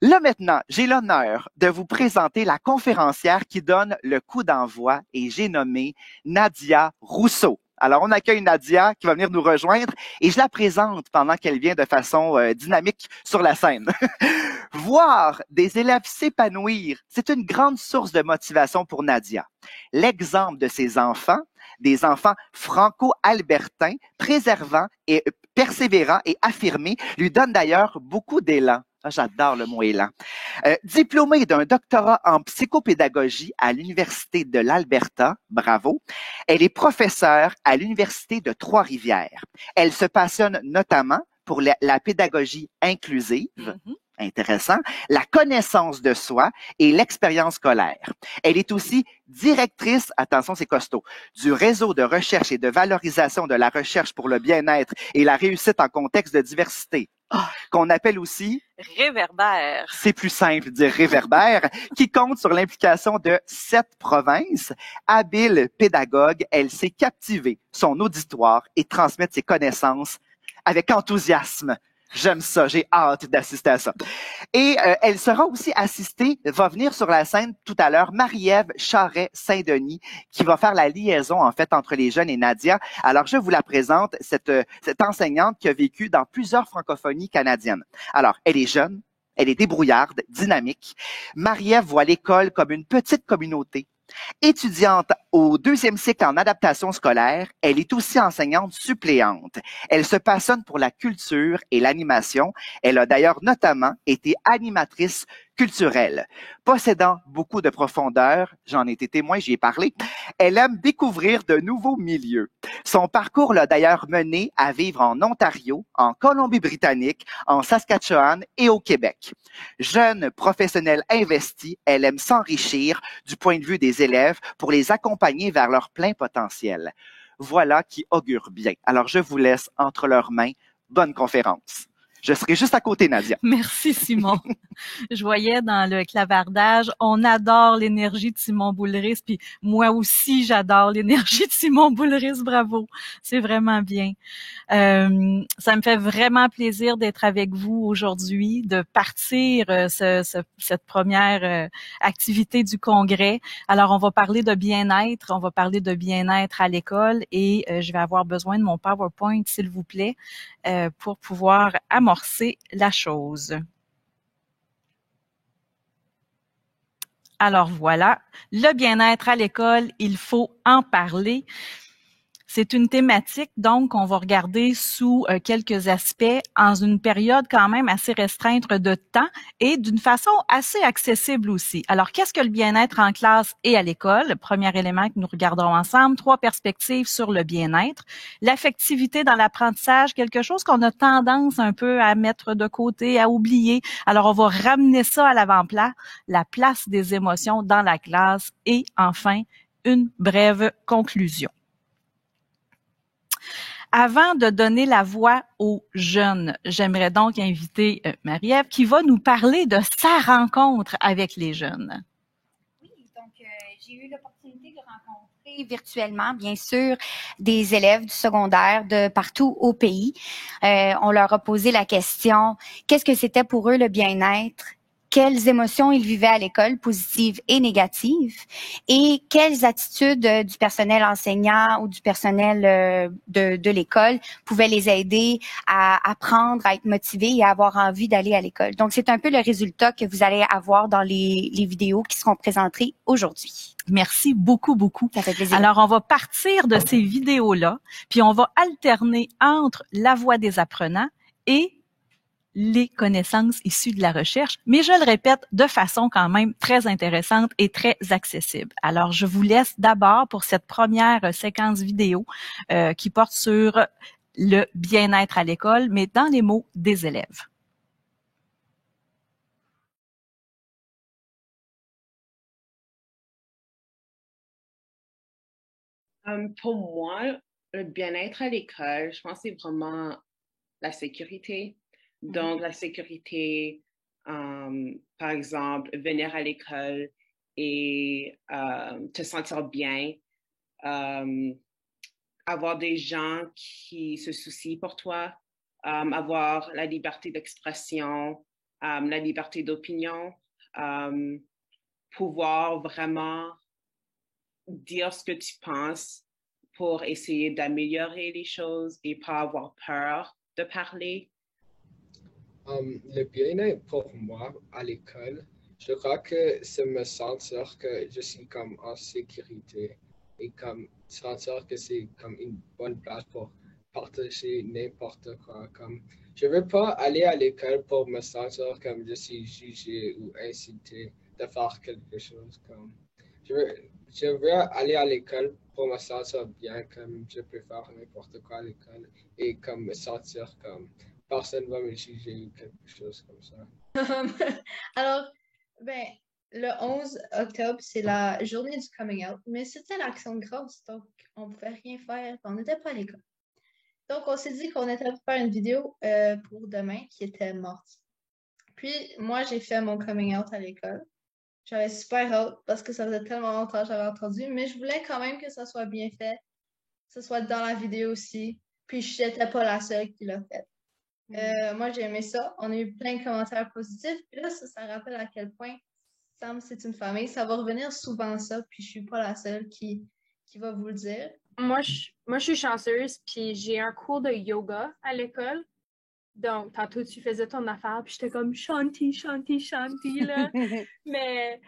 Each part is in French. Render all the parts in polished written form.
Là maintenant, j'ai l'honneur de vous présenter la conférencière qui donne le coup d'envoi et j'ai nommé Nadia Rousseau. Alors, on accueille Nadia qui va venir nous rejoindre et je la présente pendant qu'elle vient de façon dynamique sur la scène. Voir des élèves s'épanouir, c'est une grande source de motivation pour Nadia. L'exemple de ses enfants, des enfants franco-albertains, préservants et persévérants et affirmés, lui donne d'ailleurs beaucoup d'élan. Ah, j'adore le mot élan. Diplômée d'un doctorat en psychopédagogie à l'Université de l'Alberta, bravo, elle est professeure à l'Université de Trois-Rivières. Elle se passionne notamment pour la pédagogie inclusive, intéressant, la connaissance de soi et l'expérience scolaire. Elle est aussi directrice, attention c'est costaud, du réseau de recherche et de valorisation de la recherche pour le bien-être et la réussite en contexte de diversité, qu'on appelle aussi Réverbère. C'est plus simple de dire réverbère, qui compte sur l'implication de 7 provinces. Habile pédagogue, elle sait captiver son auditoire et transmettre ses connaissances avec enthousiasme. J'aime ça, j'ai hâte d'assister à ça. Et elle sera aussi assistée, va venir sur la scène tout à l'heure, Marie-Ève Charret-Saint-Denis, qui va faire la liaison en fait entre les jeunes et Nadia. Alors je vous la présente, cette enseignante qui a vécu dans plusieurs francophonies canadiennes. Alors, elle est jeune, elle est débrouillarde, dynamique. Marie-Ève voit l'école comme une petite communauté. Étudiante au 2e cycle en adaptation scolaire, elle est aussi enseignante suppléante. Elle se passionne pour la culture et l'animation. Elle a d'ailleurs notamment été animatrice culturelle. Possédant beaucoup de profondeur, j'en ai été témoin, j'y ai parlé, elle aime découvrir de nouveaux milieux. Son parcours l'a d'ailleurs menée à vivre en Ontario, en Colombie-Britannique, en Saskatchewan et au Québec. Jeune professionnelle investie, elle aime s'enrichir du point de vue des élèves pour les accompagner vers leur plein potentiel. Voilà qui augure bien. Alors, je vous laisse entre leurs mains. Bonne conférence. Je serai juste à côté, Nadia. Merci, Simon. Je voyais dans le clavardage, on adore l'énergie de Simon Boulris, puis moi aussi, j'adore l'énergie de Simon Boulris, bravo. C'est vraiment bien. Ça me fait vraiment plaisir d'être avec vous aujourd'hui, de partir cette première activité du congrès. Alors, on va parler de bien-être, on va parler de bien-être à l'école et je vais avoir besoin de mon PowerPoint, s'il vous plaît, pour pouvoir amorcer la chose. Alors voilà, le bien-être à l'école, il faut en parler. C'est une thématique, donc, qu'on va regarder sous quelques aspects en une période quand même assez restreinte de temps et d'une façon assez accessible aussi. Alors, qu'est-ce que le bien-être en classe et à l'école? Premier élément que nous regarderons ensemble, 3 perspectives sur le bien-être. L'affectivité dans l'apprentissage, quelque chose qu'on a tendance un peu à mettre de côté, à oublier. Alors, on va ramener ça à l'avant-plan, la place des émotions dans la classe et enfin, une brève conclusion. Avant de donner la voix aux jeunes, j'aimerais donc inviter Marie-Ève qui va nous parler de sa rencontre avec les jeunes. Oui, donc j'ai eu l'opportunité de rencontrer virtuellement, bien sûr, des élèves du secondaire de partout au pays. On leur a posé la question, qu'est-ce que c'était pour eux le bien-être? Quelles émotions ils vivaient à l'école, positives et négatives, et quelles attitudes du personnel enseignant ou du personnel de l'école pouvaient les aider à apprendre, à être motivés et à avoir envie d'aller à l'école. Donc, c'est un peu le résultat que vous allez avoir dans les vidéos qui seront présentées aujourd'hui. Merci beaucoup, beaucoup. Ça fait plaisir. Alors, on va partir de ces vidéos-là, puis on va alterner entre la voix des apprenants et les connaissances issues de la recherche, mais je le répète de façon quand même très intéressante et très accessible. Alors, je vous laisse d'abord pour cette première séquence vidéo qui porte sur le bien-être à l'école, mais dans les mots des élèves. Pour moi, le bien-être à l'école, je pense que c'est vraiment la sécurité. Donc, la sécurité, par exemple, venir à l'école et te sentir bien, avoir des gens qui se soucient pour toi, avoir la liberté d'expression, la liberté d'opinion, pouvoir vraiment dire ce que tu penses pour essayer d'améliorer les choses et pas avoir peur de parler. Le bien-être pour moi à l'école, je crois que c'est me sentir que je suis comme en sécurité et comme sentir que c'est comme une bonne place pour partager n'importe quoi. Comme, je veux pas aller à l'école pour me sentir comme je suis jugé ou incité de faire quelque chose. Comme, je veux aller à l'école pour me sentir bien, comme je peux faire n'importe quoi à l'école et comme me sentir comme personne va me juger ou quelque chose comme ça. Alors, ben, le 11 octobre, c'est la journée du coming out, mais c'était l'action de grâce, donc on ne pouvait rien faire, on n'était pas à l'école. Donc, on s'est dit qu'on était pour faire une vidéo pour demain qui était morte. Puis, moi, j'ai fait mon coming out à l'école. J'avais super hâte parce que ça faisait tellement longtemps que j'avais entendu, mais je voulais quand même que ça soit bien fait, que ça soit dans la vidéo aussi. Puis, je n'étais pas la seule qui l'a fait. Moi, j'ai aimé ça. On a eu plein de commentaires positifs. Puis là, ça rappelle à quel point Sam, c'est une famille. Ça va revenir souvent, ça. Puis je suis pas la seule qui va vous le dire. Moi, je suis chanceuse. Puis j'ai un cours de yoga à l'école. Donc, tantôt, tu faisais ton affaire. Puis j'étais comme Shanti, Shanti, Shanti, là. Mais,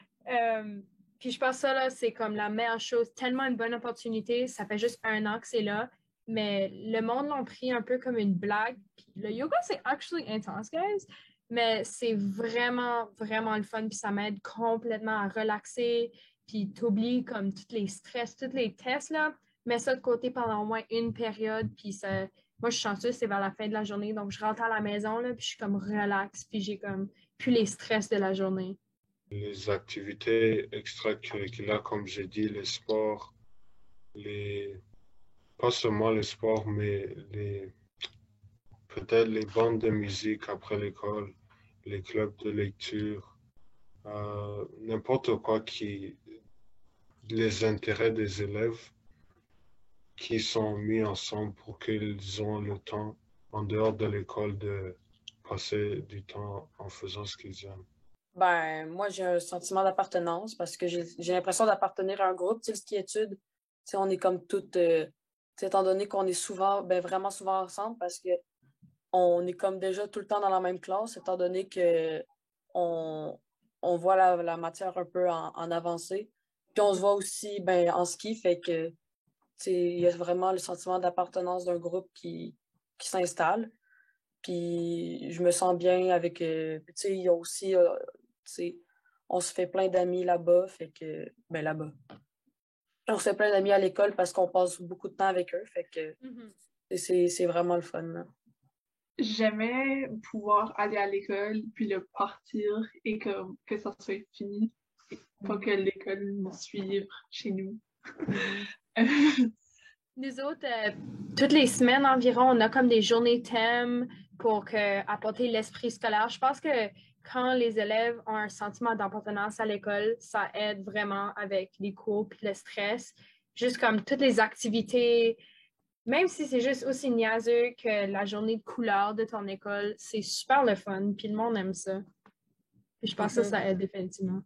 puis je pense que ça, là, c'est comme la meilleure chose. Tellement une bonne opportunité. Ça fait juste 1 an que c'est là. Mais le monde l'ont pris un peu comme une blague. Puis le yoga, c'est actually intense, guys. Mais c'est vraiment, vraiment le fun. Puis ça m'aide complètement à relaxer. Puis t'oublies comme tous les stress, tous les tests, là. Mets ça de côté pendant au moins une période. Puis ça, moi, je suis chanceuse, c'est vers la fin de la journée. Donc, je rentre à la maison, là, puis je suis comme relax. Puis j'ai comme plus les stress de la journée. Les activités extracurriculaires, comme j'ai dit, les sports, pas seulement les sports, mais peut-être les bandes de musique après l'école, les clubs de lecture, n'importe quoi qui les intérêts des élèves qui sont mis ensemble pour qu'ils aient le temps en dehors de l'école de passer du temps en faisant ce qu'ils aiment. Ben, moi, j'ai un sentiment d'appartenance parce que j'ai l'impression d'appartenir à un groupe. Tu sais, le ski-études, on est comme toutes, étant donné qu'on est souvent, vraiment souvent ensemble parce que on est comme déjà tout le temps dans la même classe, étant donné que on voit la matière un peu en avancée. Puis on se voit aussi en ski, fait que il y a vraiment le sentiment d'appartenance d'un groupe qui s'installe. Puis je me sens bien avec, il y a aussi, on se fait plein d'amis là-bas, fait que, là-bas. On se fait plein d'amis à l'école parce qu'on passe beaucoup de temps avec eux, fait que c'est vraiment le fun, là. J'aimais pouvoir aller à l'école, puis le partir et que ça soit fini. Pas que l'école nous suive chez nous. Nous autres, toutes les semaines environ, on a comme des journées thèmes pour apporter l'esprit scolaire. Je pense que quand les élèves ont un sentiment d'appartenance à l'école, ça aide vraiment avec les cours et le stress. Juste comme toutes les activités, même si c'est juste aussi niaiseux que la journée de couleur de ton école, c'est super le fun, puis le monde aime ça. Puis je pense que ça aide définitivement.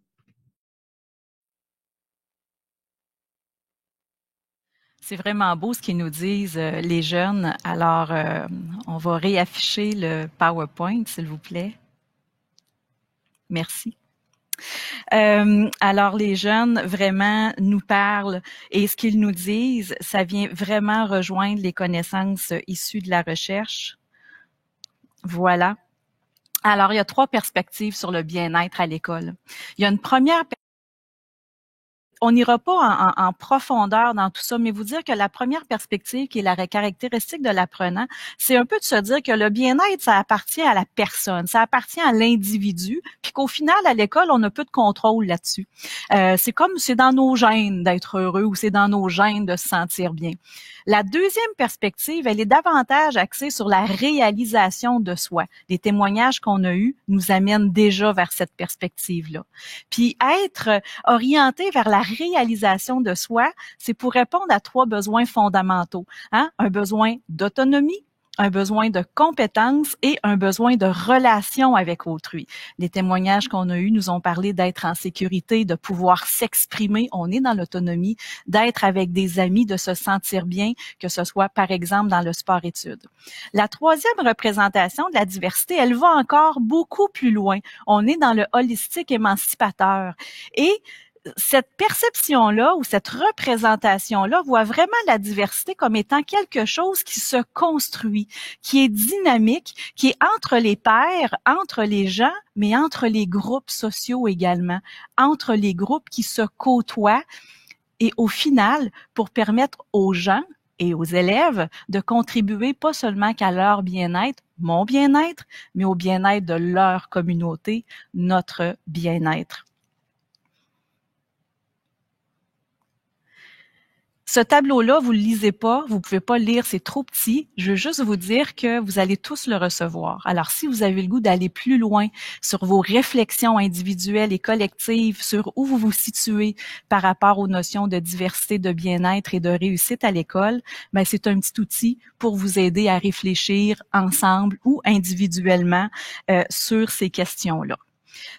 C'est vraiment beau ce qu'ils nous disent, les jeunes. Alors, on va réafficher le PowerPoint, s'il vous plaît. Merci. Alors, les jeunes vraiment nous parlent et ce qu'ils nous disent, ça vient vraiment rejoindre les connaissances issues de la recherche. Voilà. Alors, il y a 3 perspectives sur le bien-être à l'école. Il y a une première perspective. On n'ira pas en profondeur dans tout ça, mais vous dire que la première perspective, qui est la caractéristique de l'apprenant, c'est un peu de se dire que le bien-être, ça appartient à la personne, ça appartient à l'individu, puis qu'au final, à l'école, on a peu de contrôle là-dessus. C'est dans nos gènes d'être heureux ou c'est dans nos gènes de se sentir bien. La deuxième perspective, elle est davantage axée sur la réalisation de soi. Les témoignages qu'on a eus nous amènent déjà vers cette perspective-là. Puis être orienté vers la réalisation de soi, c'est pour répondre à 3 besoins fondamentaux. Un besoin d'autonomie, un besoin de compétence et un besoin de relation avec autrui. Les témoignages qu'on a eus nous ont parlé d'être en sécurité, de pouvoir s'exprimer, on est dans l'autonomie, d'être avec des amis, de se sentir bien, que ce soit par exemple dans le sport-études. La troisième représentation de la diversité, elle va encore beaucoup plus loin. On est dans le holistique émancipateur et cette perception-là ou cette représentation-là voit vraiment la diversité comme étant quelque chose qui se construit, qui est dynamique, qui est entre les pairs, entre les gens, mais entre les groupes sociaux également, entre les groupes qui se côtoient et au final, pour permettre aux gens et aux élèves de contribuer pas seulement qu'à leur bien-être, mon bien-être, mais au bien-être de leur communauté, notre bien-être. Ce tableau-là, vous le lisez pas, vous pouvez pas le lire, c'est trop petit. Je veux juste vous dire que vous allez tous le recevoir. Alors, si vous avez le goût d'aller plus loin sur vos réflexions individuelles et collectives, sur où vous vous situez par rapport aux notions de diversité, de bien-être et de réussite à l'école, ben c'est un petit outil pour vous aider à réfléchir ensemble ou individuellement sur ces questions-là.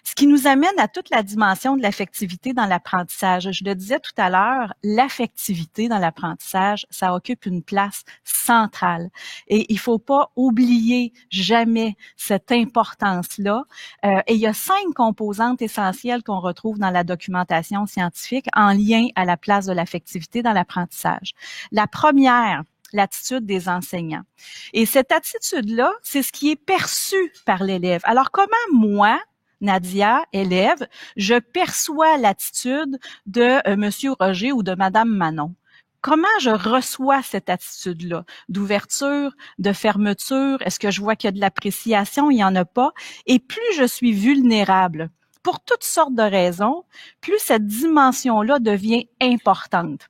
Ce qui nous amène à toute la dimension de l'affectivité dans l'apprentissage. Je le disais tout à l'heure, l'affectivité dans l'apprentissage, ça occupe une place centrale. Et il faut pas oublier jamais cette importance-là. Et il y a 5 composantes essentielles qu'on retrouve dans la documentation scientifique en lien à la place de l'affectivité dans l'apprentissage. La première, l'attitude des enseignants. Et cette attitude-là, c'est ce qui est perçu par l'élève. Alors, comment moi, Nadia, élève, je perçois l'attitude de Monsieur Roger ou de Madame Manon? Comment je reçois cette attitude-là? D'ouverture, de fermeture? Est-ce que je vois qu'il y a de l'appréciation? Il n'y en a pas. Et plus je suis vulnérable, pour toutes sortes de raisons, plus cette dimension-là devient importante.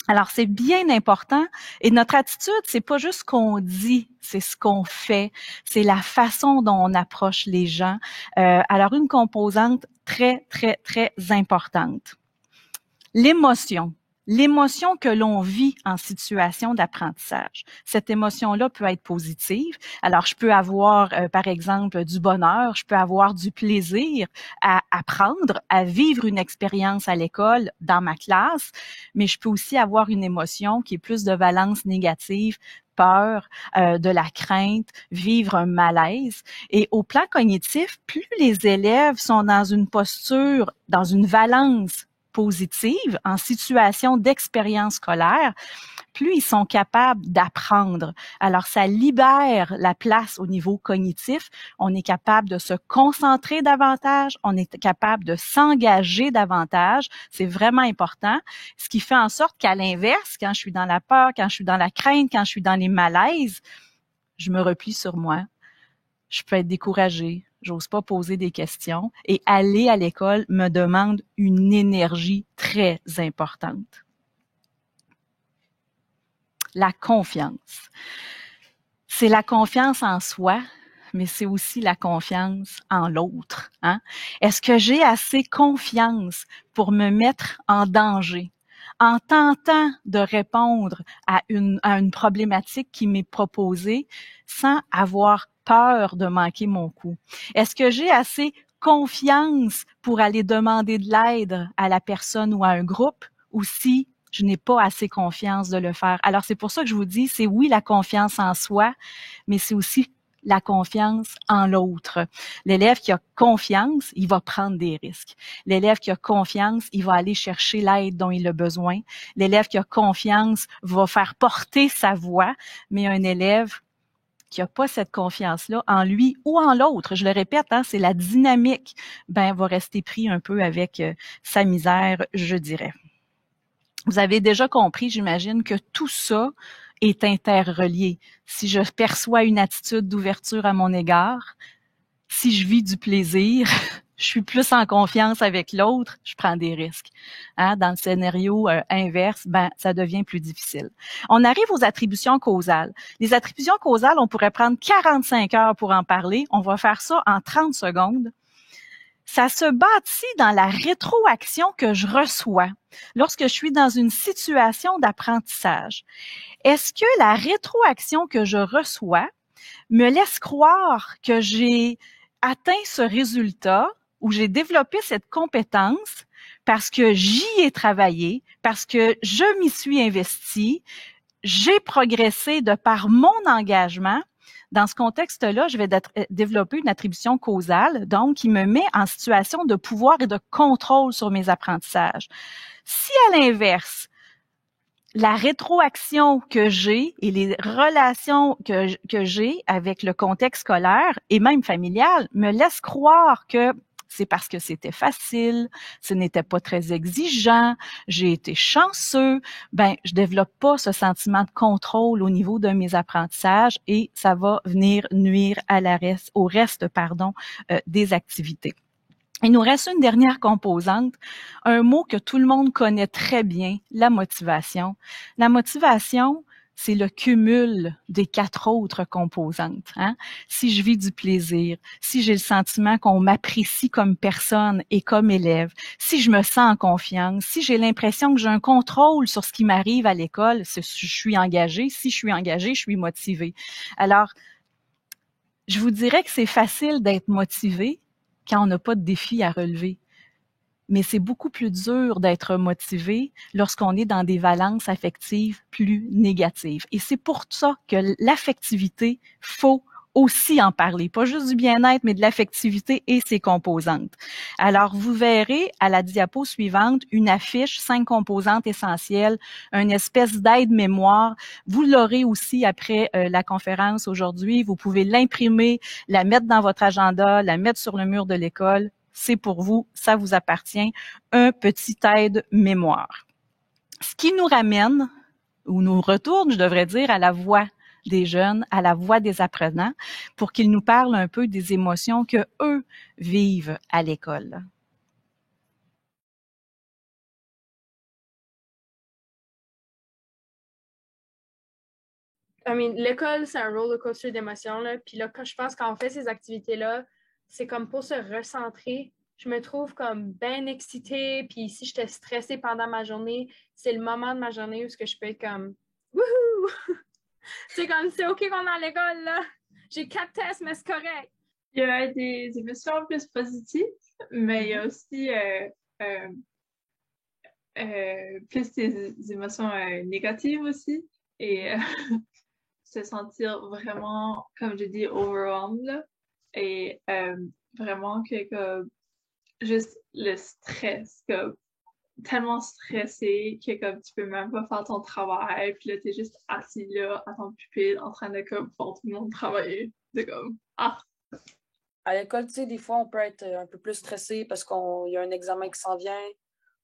Alors, c'est bien important. Et notre attitude, c'est pas juste ce qu'on dit, c'est ce qu'on fait. C'est la façon dont on approche les gens. Alors, une composante très, très, très importante. L'émotion. L'émotion que l'on vit en situation d'apprentissage. Cette émotion-là peut être positive. Alors, je peux avoir, par exemple, du bonheur, je peux avoir du plaisir à apprendre, à vivre une expérience à l'école, dans ma classe, mais je peux aussi avoir une émotion qui est plus de valence négative, peur, de la crainte, vivre un malaise. Et au plan cognitif, plus les élèves sont dans une posture, dans une valence positive, en situation d'expérience scolaire, plus ils sont capables d'apprendre. Alors, ça libère la place au niveau cognitif. On est capable de se concentrer davantage, on est capable de s'engager davantage. C'est vraiment important. Ce qui fait en sorte qu'à l'inverse, quand je suis dans la peur, quand je suis dans la crainte, quand je suis dans les malaises, je me replie sur moi. Je peux être découragée. J'ose pas poser des questions. Et aller à l'école me demande une énergie très importante. La confiance. C'est la confiance en soi, mais c'est aussi la confiance en l'autre. Hein? Est-ce que j'ai assez confiance pour me mettre en danger en tentant de répondre à une problématique qui m'est proposée sans avoir peur de manquer mon coup? Est-ce que j'ai assez confiance pour aller demander de l'aide à la personne ou à un groupe, ou si je n'ai pas assez confiance de le faire? Alors, c'est pour ça que je vous dis, c'est oui, la confiance en soi, mais c'est aussi la confiance en l'autre. L'élève qui a confiance, il va prendre des risques. L'élève qui a confiance, il va aller chercher l'aide dont il a besoin. L'élève qui a confiance va faire porter sa voix, mais un élève qui n'a pas cette confiance-là en lui ou en l'autre, je le répète, hein, c'est la dynamique, va rester pris un peu avec sa misère, je dirais. Vous avez déjà compris, j'imagine, que tout ça est interrelié. Si je perçois une attitude d'ouverture à mon égard, si je vis du plaisir, je suis plus en confiance avec l'autre, je prends des risques. Hein? Dans le scénario inverse, ça devient plus difficile. On arrive aux attributions causales. Les attributions causales, on pourrait prendre 45 heures pour en parler. On va faire ça en 30 secondes. ça se bâtit dans la rétroaction que je reçois lorsque je suis dans une situation d'apprentissage. Est-ce que la rétroaction que je reçois me laisse croire que j'ai atteint ce résultat ou j'ai développé cette compétence parce que j'y ai travaillé, parce que je m'y suis investie, j'ai progressé de par mon engagement. Dans ce contexte-là, je vais développer une attribution causale, donc qui me met en situation de pouvoir et de contrôle sur mes apprentissages. Si à l'inverse, la rétroaction que j'ai et les relations que j'ai avec le contexte scolaire et même familial me laissent croire que c'est parce que c'était facile, ce n'était pas très exigeant, j'ai été chanceux, je développe pas ce sentiment de contrôle au niveau de mes apprentissages et ça va venir nuire au reste des activités. Il nous reste une dernière composante, un mot que tout le monde connaît très bien, la motivation. La motivation, c'est le cumul des 4 autres composantes. Si je vis du plaisir, si j'ai le sentiment qu'on m'apprécie comme personne et comme élève, si je me sens en confiance, si j'ai l'impression que j'ai un contrôle sur ce qui m'arrive à l'école, je suis engagée. Si je suis engagée, je suis motivée. Alors, je vous dirais que c'est facile d'être motivé quand on n'a pas de défi à relever. Mais c'est beaucoup plus dur d'être motivé lorsqu'on est dans des valences affectives plus négatives. Et c'est pour ça que l'affectivité, faut aussi en parler. Pas juste du bien-être, mais de l'affectivité et ses composantes. Alors, vous verrez à la diapo suivante une affiche, 5 composantes essentielles, une espèce d'aide-mémoire. Vous l'aurez aussi après la conférence aujourd'hui. Vous pouvez l'imprimer, la mettre dans votre agenda, la mettre sur le mur de l'école. C'est pour vous, ça vous appartient, un petit aide-mémoire. Ce qui nous ramène, ou nous retourne, je devrais dire, à la voix des jeunes, à la voix des apprenants, pour qu'ils nous parlent un peu des émotions que eux vivent à l'école. L'école, c'est un roller coaster d'émotions, là. Puis là, quand je pense qu'on fait ces activités-là, c'est comme pour se recentrer. Je me trouve comme bien excitée, puis si j'étais stressée pendant ma journée, c'est le moment de ma journée où je peux être comme « Wouhou! » C'est comme, c'est OK qu'on est à l'école, là. J'ai 4 tests, mais c'est correct. Il y a des émotions plus positives, mais il y a aussi plus des émotions négatives aussi. Et se sentir vraiment, comme je dis, overwhelmed, là. Et vraiment que comme juste le stress, comme tellement stressé que comme tu peux même pas faire ton travail, puis là t'es juste assis là à ton pupitre en train de comme voir tout le monde travailler. C'est comme ah! À l'école, tu sais, des fois on peut être un peu plus stressé parce qu'il y a un examen qui s'en vient,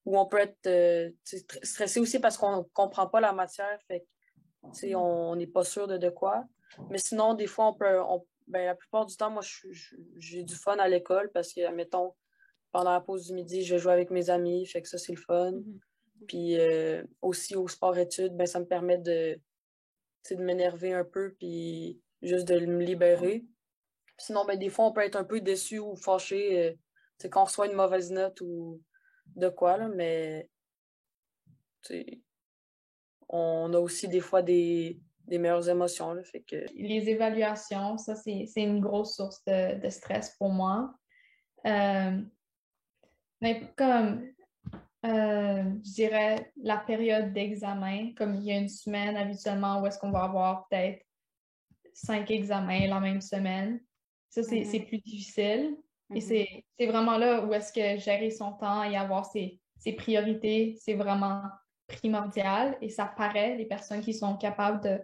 ou on peut être stressé aussi parce qu'on comprend pas la matière, fait que tu sais, on n'est pas sûr de quoi. Mais sinon, des fois, la plupart du temps, moi, j'ai du fun à l'école parce que, admettons, pendant la pause du midi, je joue avec mes amis, fait que ça, c'est le fun. Puis aussi au sport-études, ça me permet de m'énerver un peu puis juste de me libérer. Sinon, des fois, on peut être un peu déçu ou fâché quand on reçoit une mauvaise note ou de quoi, là, mais on a aussi des fois des meilleures émotions. Là, fait que... Les évaluations, ça, c'est une grosse source de stress pour moi. Mais comme, je dirais, la période d'examen, comme il y a une semaine habituellement où est-ce qu'on va avoir peut-être 5 examens la même semaine, ça, c'est plus difficile. Et c'est vraiment là où est-ce que gérer son temps et avoir ses priorités, c'est vraiment primordial. Et ça paraît, les personnes qui sont capables de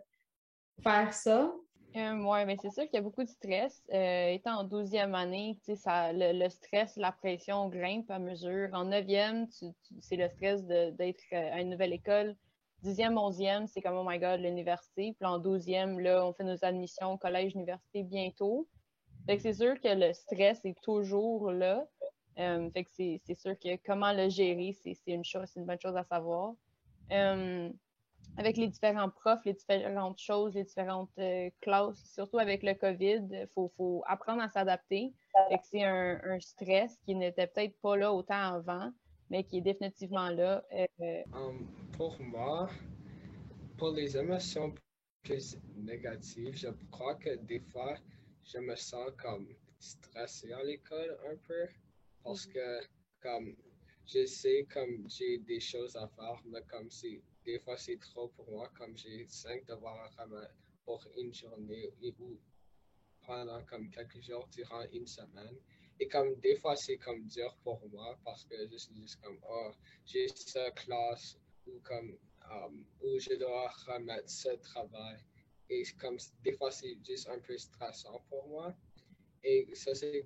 faire ça. Oui, mais c'est sûr qu'il y a beaucoup de stress. Étant en 12e année, le stress, la pression grimpe à mesure. En 9e, c'est le stress d'être à une nouvelle école. 10e, 11e, c'est comme, oh my God, l'université. Puis en 12e, là, on fait nos admissions au collège, université bientôt. Fait que c'est sûr que le stress est toujours là. Fait que c'est sûr que comment le gérer, c'est une bonne chose à savoir. Avec les différents profs, les différentes choses, les différentes classes, surtout avec le COVID, il faut apprendre à s'adapter. Fait que c'est un stress qui n'était peut-être pas là autant avant, mais qui est définitivement là. Pour moi, pour les émotions plus négatives, je crois que des fois, je me sens comme stressé à l'école un peu parce que comme je sais comme j'ai des choses à faire, mais comme si des fois c'est trop pour moi, comme j'ai 5 devoirs à remettre pour une journée ou pendant comme quelques jours durant une semaine. Et comme des fois c'est comme dur pour moi parce que je suis juste comme oh j'ai cette classe ou comme où je dois remettre ce travail. Et comme des fois c'est juste un peu stressant pour moi. Et ça c'est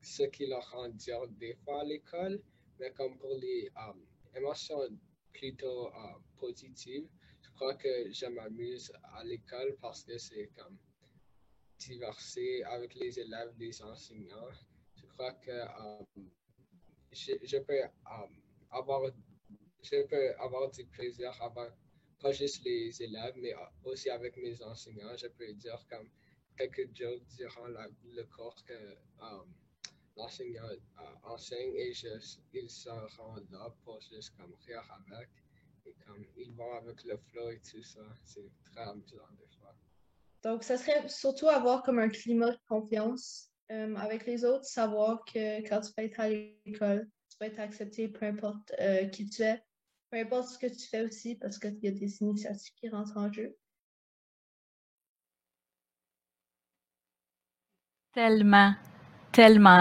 ce qui le rend dur des fois à l'école. Mais comme pour les émotions plutôt positives, je crois que je m'amuse à l'école parce que c'est comme diverser avec les élèves, les enseignants. Je crois que je peux avoir du plaisir avec pas juste les élèves, mais aussi avec mes enseignants. Je peux dire comme quelques jokes durant le cours que l'enseignant enseigne et ils se rendent là pour juste comme rire avec et comme ils vont avec le flow et tout ça. C'est très amusant des fois. Donc, ça serait surtout avoir comme un climat de confiance avec les autres, savoir que quand tu vas être à l'école, tu vas être accepté peu importe qui tu es, peu importe ce que tu fais aussi, parce qu'il y a des initiatives qui rentrent en jeu. Tellement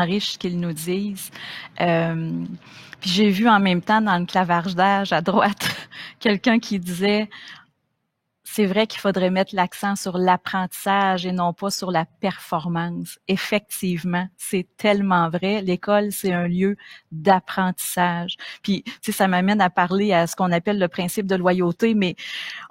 riche ce qu'ils nous disent. Puis j'ai vu en même temps dans le clavardage à droite quelqu'un qui disait c'est vrai qu'il faudrait mettre l'accent sur l'apprentissage et non pas sur la performance. Effectivement, c'est tellement vrai. L'école, c'est un lieu d'apprentissage. Puis, tu sais, ça m'amène à parler à ce qu'on appelle le principe de loyauté, mais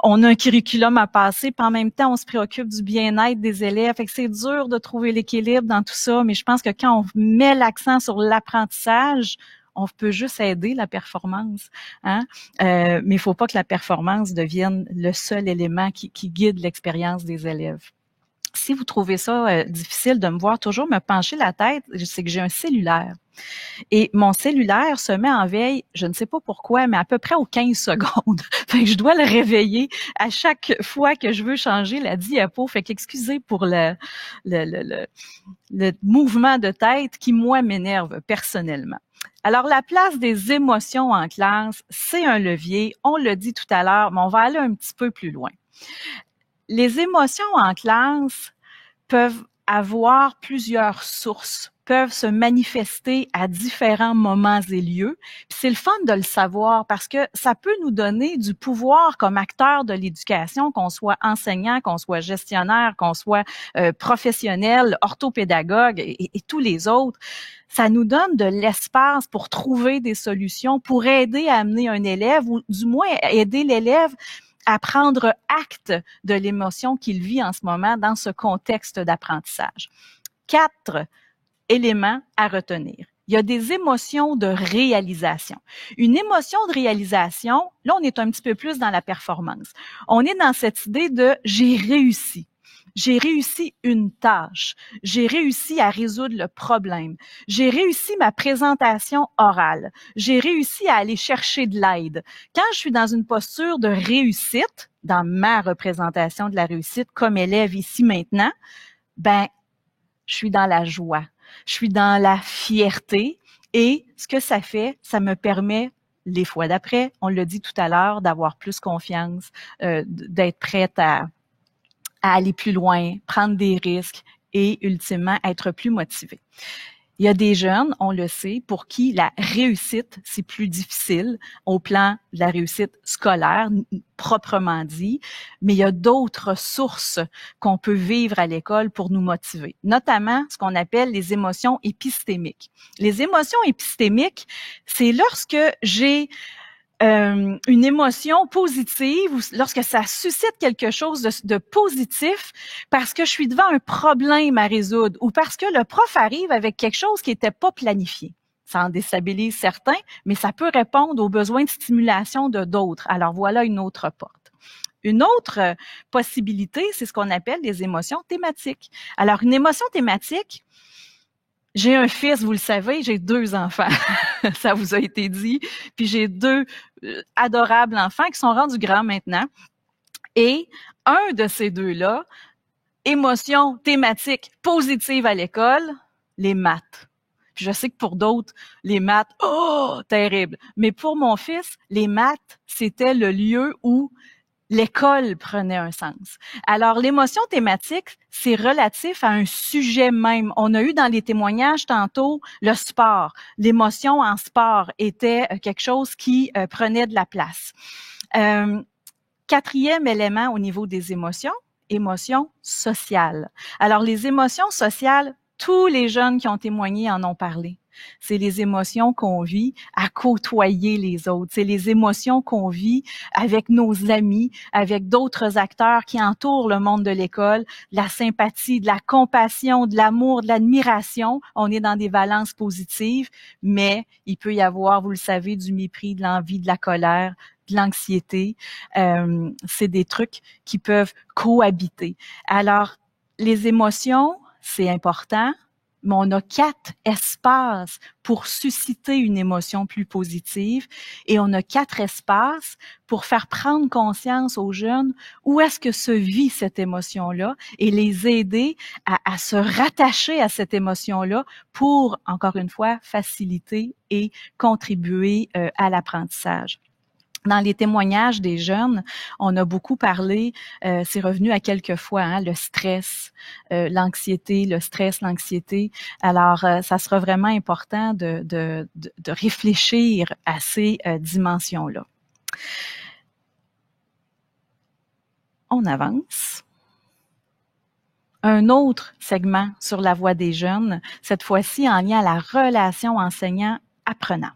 on a un curriculum à passer, puis en même temps, on se préoccupe du bien-être des élèves. Fait que c'est dur de trouver l'équilibre dans tout ça, mais je pense que quand on met l'accent sur l'apprentissage, on peut juste aider la performance, hein? Mais il faut pas que la performance devienne le seul élément qui guide l'expérience des élèves. Si vous trouvez ça difficile de me voir toujours me pencher la tête, c'est que j'ai un cellulaire. Et mon cellulaire se met en veille, je ne sais pas pourquoi, mais à peu près aux 15 secondes. Fait que je dois le réveiller à chaque fois que je veux changer la diapo. Fait qu'excusez pour le mouvement de tête qui, moi, m'énerve personnellement. Alors, la place des émotions en classe, c'est un levier. On l'a dit tout à l'heure, mais on va aller un petit peu plus loin. Les émotions en classe peuvent avoir plusieurs sources, peuvent se manifester à différents moments et lieux. Puis c'est le fun de le savoir parce que ça peut nous donner du pouvoir comme acteur de l'éducation, qu'on soit enseignant, qu'on soit gestionnaire, qu'on soit professionnel, orthopédagogue et tous les autres. Ça nous donne de l'espace pour trouver des solutions, pour aider à amener un élève ou du moins aider l'élève à prendre acte de l'émotion qu'il vit en ce moment dans ce contexte d'apprentissage. 4 éléments à retenir. Il y a des émotions de réalisation. Une émotion de réalisation, là, on est un petit peu plus dans la performance. On est dans cette idée de « j'ai réussi ». J'ai réussi une tâche. J'ai réussi à résoudre le problème. J'ai réussi ma présentation orale. J'ai réussi à aller chercher de l'aide. Quand je suis dans une posture de réussite, dans ma représentation de la réussite comme élève ici maintenant, ben, je suis dans la joie. Je suis dans la fierté et ce que ça fait, ça me permet les fois d'après, on l'a dit tout à l'heure, d'avoir plus confiance, d'être prête à aller plus loin, prendre des risques et ultimement être plus motivé. Il y a des jeunes, on le sait, pour qui la réussite, c'est plus difficile au plan de la réussite scolaire, proprement dit, mais il y a d'autres sources qu'on peut vivre à l'école pour nous motiver, notamment ce qu'on appelle les émotions épistémiques. Les émotions épistémiques, c'est lorsque j'ai une émotion positive ou lorsque ça suscite quelque chose de positif parce que je suis devant un problème à résoudre ou parce que le prof arrive avec quelque chose qui n'était pas planifié. Ça en déstabilise certains, mais ça peut répondre aux besoins de stimulation de d'autres. Alors voilà une autre porte. Une autre possibilité, c'est ce qu'on appelle les émotions thématiques. Alors une émotion thématique, J'ai un fils, vous le savez, j'ai 2 enfants. Ça vous a été dit. Puis j'ai 2 adorables enfants qui sont rendus grands maintenant. Et un de ces 2-là, émotion thématique positive à l'école, les maths. Puis je sais que pour d'autres, les maths, oh, terrible. Mais pour mon fils, les maths, c'était le lieu où l'école prenait un sens. Alors, l'émotion thématique, c'est relatif à un sujet même. On a eu dans les témoignages tantôt le sport. L'émotion en sport était quelque chose qui prenait de la place. 4e élément au niveau des émotions sociales. Alors, les émotions sociales, tous les jeunes qui ont témoigné en ont parlé. C'est les émotions qu'on vit à côtoyer les autres. C'est les émotions qu'on vit avec nos amis, avec d'autres acteurs qui entourent le monde de l'école. La sympathie, de la compassion, de l'amour, de l'admiration. On est dans des valences positives, mais il peut y avoir, vous le savez, du mépris, de l'envie, de la colère, de l'anxiété. C'est des trucs qui peuvent cohabiter. Alors, les émotions, c'est important, mais on a 4 espaces pour susciter une émotion plus positive et on a 4 espaces pour faire prendre conscience aux jeunes où est-ce que se vit cette émotion-là et les aider à se rattacher à cette émotion-là pour, encore une fois, faciliter et contribuer à l'apprentissage. Dans les témoignages des jeunes, on a beaucoup parlé, c'est revenu à quelques fois, hein, le stress, l'anxiété, le stress, l'anxiété. Alors, ça sera vraiment important de réfléchir à ces dimensions-là. On avance. Un autre segment sur la voix des jeunes, cette fois-ci en lien à la relation enseignant-apprenant.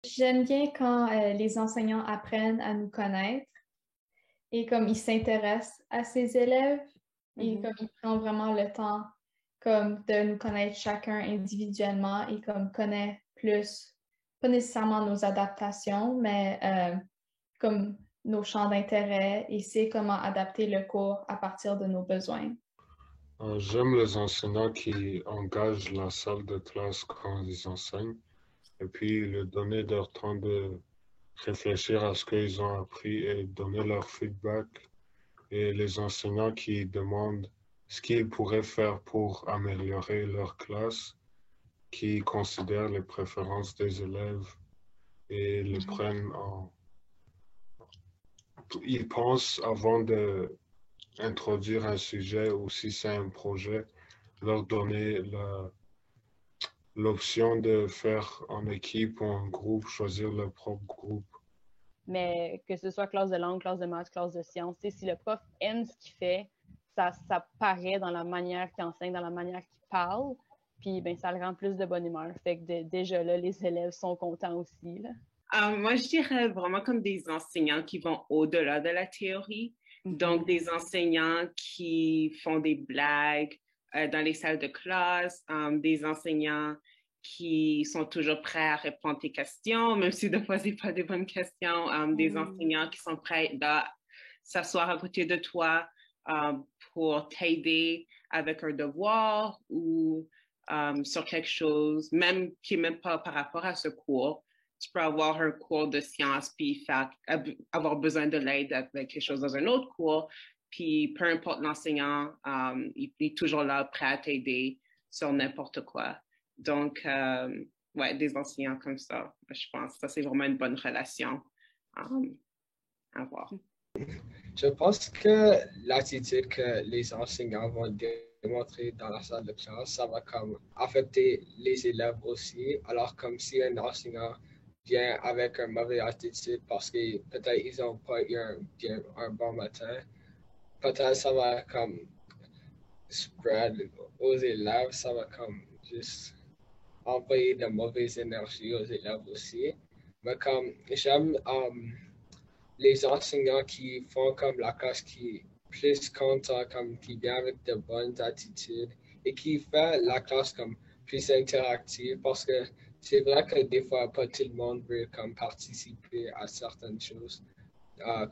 J'aime bien quand les enseignants apprennent à nous connaître et comme ils s'intéressent à ces élèves et comme ils prennent vraiment le temps comme de nous connaître chacun individuellement et comme connaît plus, pas nécessairement nos adaptations, mais comme nos champs d'intérêt et sait comment adapter le cours à partir de nos besoins. J'aime les enseignants qui engagent la salle de classe quand ils enseignent. Et puis, leur donner leur temps de réfléchir à ce qu'ils ont appris et donner leur feedback. Et les enseignants qui demandent ce qu'ils pourraient faire pour améliorer leur classe, qui considèrent les préférences des élèves et les prennent en... Ils pensent avant d'introduire un sujet ou si c'est un projet, leur donner l'option de faire en équipe ou en groupe, choisir leur propre groupe. Mais que ce soit classe de langue, classe de maths, classe de sciences, si le prof aime ce qu'il fait, ça paraît dans la manière qu'il enseigne, dans la manière qu'il parle, puis ben, ça le rend plus de bonne humeur. Fait que déjà là, les élèves sont contents aussi. Là. Moi, je dirais vraiment comme des enseignants qui vont au-delà de la théorie. Donc, des enseignants qui font des blagues dans les salles de classe, des enseignants qui sont toujours prêts à répondre à tes questions, même si des fois, ce n'est pas des bonnes questions, des enseignants qui sont prêts à s'asseoir à côté de toi pour t'aider avec un devoir ou sur quelque chose, même qui n'est même pas par rapport à ce cours. Tu peux avoir un cours de sciences puis avoir besoin de l'aide avec quelque chose dans un autre cours, puis peu importe l'enseignant, il est toujours là, prêt à t'aider sur n'importe quoi. Donc, ouais, des enseignants comme ça, je pense que ça, c'est vraiment une bonne relation à avoir. Je pense que l'attitude que les enseignants vont démontrer dans la salle de classe, ça va comme affecter les élèves aussi. Alors, comme si un enseignant vient avec une mauvaise attitude parce que peut-être ils n'ont pas eu un bon matin, peut-être ça va comme spread aux élèves, ça va comme juste envoyer de mauvaises énergies aux élèves aussi. Mais comme j'aime les enseignants qui font comme la classe qui plus content, comme qui vient avec de bonnes attitudes et qui fait la classe comme plus interactive parce que c'est vrai que des fois pas tout le monde veut comme participer à certaines choses.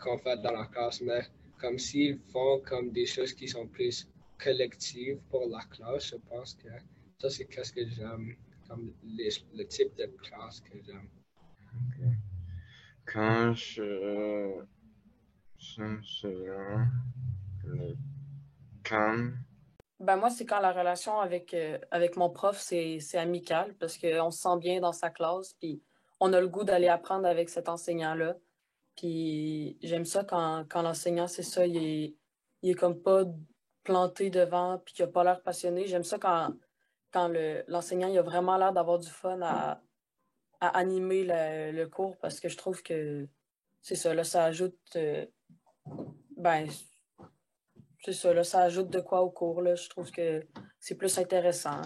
qu'on fait dans la classe, mais comme s'ils font comme des choses qui sont plus collectives pour la classe, je pense que ça, c'est qu'est-ce que j'aime, comme le type de classe que j'aime. Ok. Quand je le calme. Ben moi, c'est quand la relation avec mon prof, c'est amical parce qu'on se sent bien dans sa classe, puis on a le goût d'aller apprendre avec cet enseignant-là. Puis j'aime ça quand l'enseignant, c'est ça, il est comme pas planté devant, puis qu'il a pas l'air passionné. J'aime ça quand l'enseignant, il a vraiment l'air d'avoir du fun à animer le cours parce que je trouve que c'est ça, là, ça ajoute ben c'est ça, là, ça ajoute de quoi au cours, là. Je trouve que c'est plus intéressant.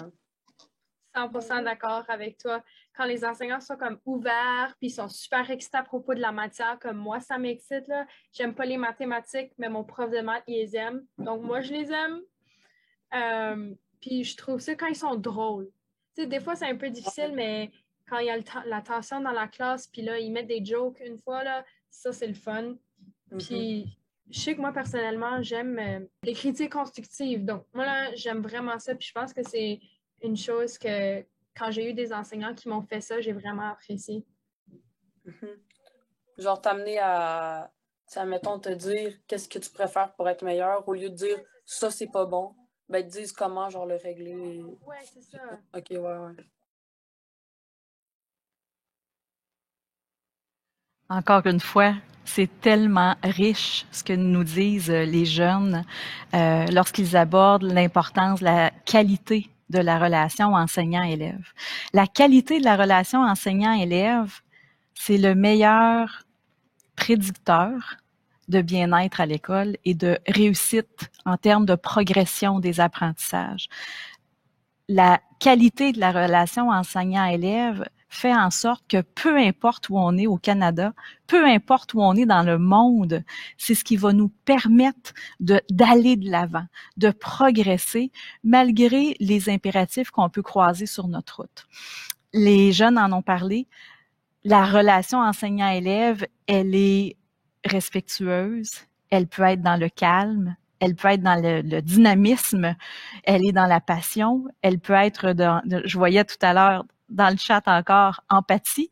100% d'accord avec toi. Quand les enseignants sont comme ouverts, puis ils sont super excités à propos de la matière, comme moi, ça m'excite, là. J'aime pas les mathématiques, mais mon prof de maths, il les aime. Donc, moi, je les aime. Puis, je trouve ça quand ils sont drôles. Tu sais, des fois, c'est un peu difficile, mais quand il y a la tension dans la classe, puis là, ils mettent des jokes une fois, là, ça, c'est le fun. Puis, je sais que moi, personnellement, j'aime les critiques constructives. Donc, moi, là, j'aime vraiment ça. Puis, je pense que c'est une chose que, quand j'ai eu des enseignants qui m'ont fait ça, j'ai vraiment apprécié. Genre, t'amener à, mettons, te dire qu'est-ce que tu préfères pour être meilleur, au lieu de dire ça, c'est pas bon, ben, ils te disent comment, genre, le régler. Ouais, c'est ça. OK, ouais. Encore une fois, c'est tellement riche ce que nous disent les jeunes lorsqu'ils abordent l'importance, la qualité de la relation enseignant-élève. La qualité de la relation enseignant-élève, c'est le meilleur prédicteur de bien-être à l'école et de réussite en termes de progression des apprentissages. La qualité de la relation enseignant-élève fait en sorte que peu importe où on est au Canada, peu importe où on est dans le monde, c'est ce qui va nous permettre d'aller de l'avant, de progresser malgré les impératifs qu'on peut croiser sur notre route. Les jeunes en ont parlé. La relation enseignant-élève, elle est respectueuse, elle peut être dans le calme, elle peut être dans le dynamisme, elle est dans la passion, elle peut être je voyais tout à l'heure dans le chat encore, empathie.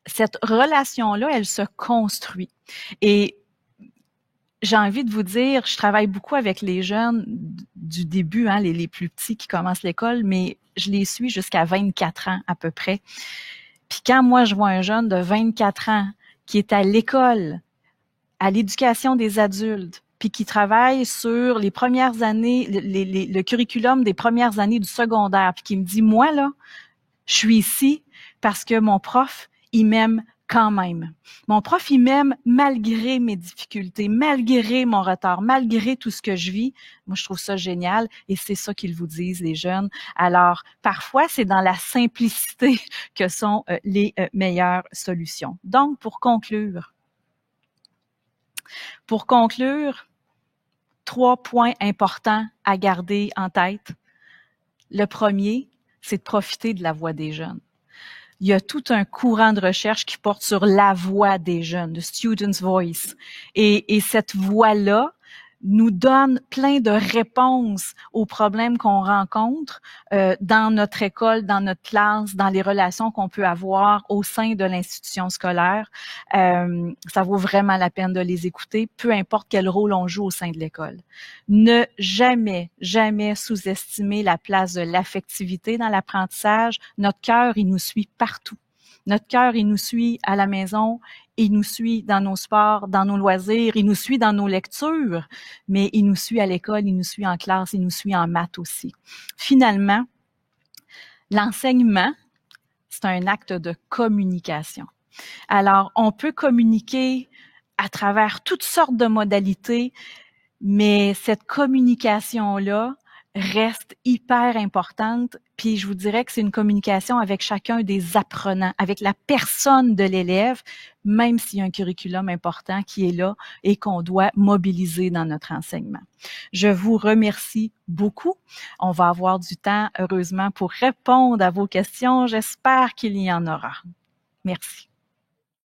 Cette relation-là, elle se construit. Et j'ai envie de vous dire, je travaille beaucoup avec les jeunes du début, hein, les plus petits qui commencent l'école, mais je les suis jusqu'à 24 ans à peu près. Puis quand moi, je vois un jeune de 24 ans qui est à l'école, à l'éducation des adultes, puis qui travaille sur les premières années, le curriculum des premières années du secondaire, puis qui me dit, moi, là, je suis ici parce que mon prof, il m'aime quand même. Mon prof, il m'aime malgré mes difficultés, malgré mon retard, malgré tout ce que je vis. Moi, je trouve ça génial et c'est ça qu'ils vous disent, les jeunes. Alors, parfois, c'est dans la simplicité que sont les meilleures solutions. Donc, pour conclure, 3 points importants à garder en tête. Le premier, c'est de profiter de la voix des jeunes. Il y a tout un courant de recherche qui porte sur la voix des jeunes, the student's voice. Et cette voix-là nous donne plein de réponses aux problèmes qu'on rencontre dans notre école, dans notre classe, dans les relations qu'on peut avoir au sein de l'institution scolaire. Ça vaut vraiment la peine de les écouter, peu importe quel rôle on joue au sein de l'école. Ne jamais, jamais sous-estimer la place de l'affectivité dans l'apprentissage. Notre cœur, il nous suit partout. Notre cœur, il nous suit à la maison, il nous suit dans nos sports, dans nos loisirs, il nous suit dans nos lectures, mais il nous suit à l'école, il nous suit en classe, il nous suit en maths aussi. Finalement, l'enseignement, c'est un acte de communication. Alors, on peut communiquer à travers toutes sortes de modalités, mais cette communication-là reste hyper importante. Puis je vous dirais que c'est une communication avec chacun des apprenants, avec la personne de l'élève, même s'il y a un curriculum important qui est là et qu'on doit mobiliser dans notre enseignement. Je vous remercie beaucoup. On va avoir du temps, heureusement, pour répondre à vos questions. J'espère qu'il y en aura. Merci.